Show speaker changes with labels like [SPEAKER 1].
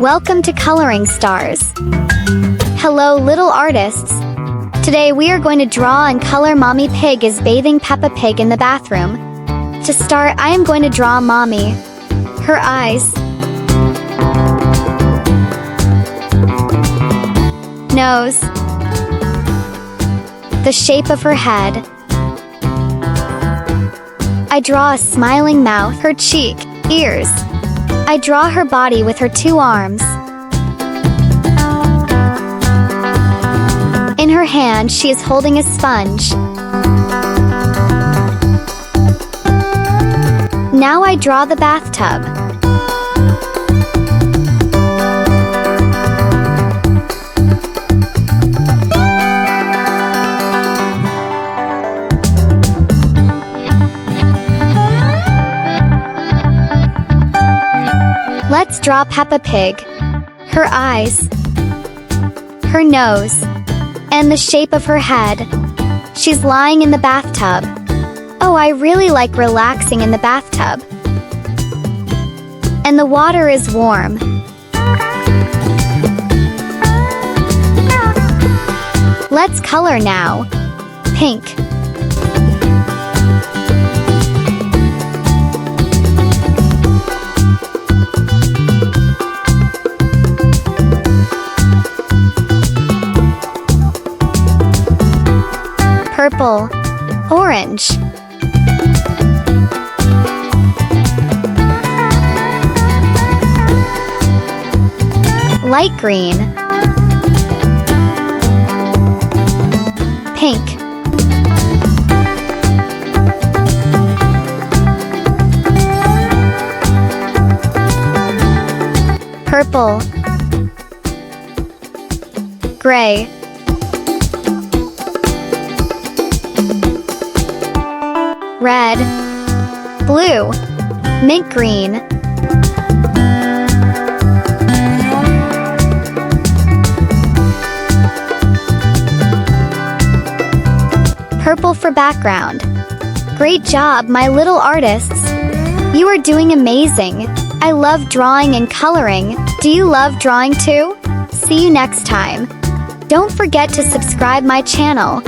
[SPEAKER 1] Welcome to Coloring Stars. Hello, little artists. Today we are going to draw and color Mommy Pig is bathing Peppa Pig in the bathroom. To start, I am going to draw Mommy. Her eyes, nose, the shape of her head. I draw a smiling mouth, her cheek, ears. I draw her body with her two arms. In her hand, she is holding a sponge. Now I draw the bathtub. Let's draw Peppa Pig. Her eyes, her nose, and the shape of her head. She's lying in the bathtub. Oh, I really like relaxing in the bathtub. And the water is warm. Let's color now. Pink. Purple, orange, light green, pink, purple, gray, red, blue, mint green, purple for background. Great job, my little artists! You are doing amazing! I love drawing and coloring. Do you love drawing too? See you next time. Don't forget to subscribe my channel.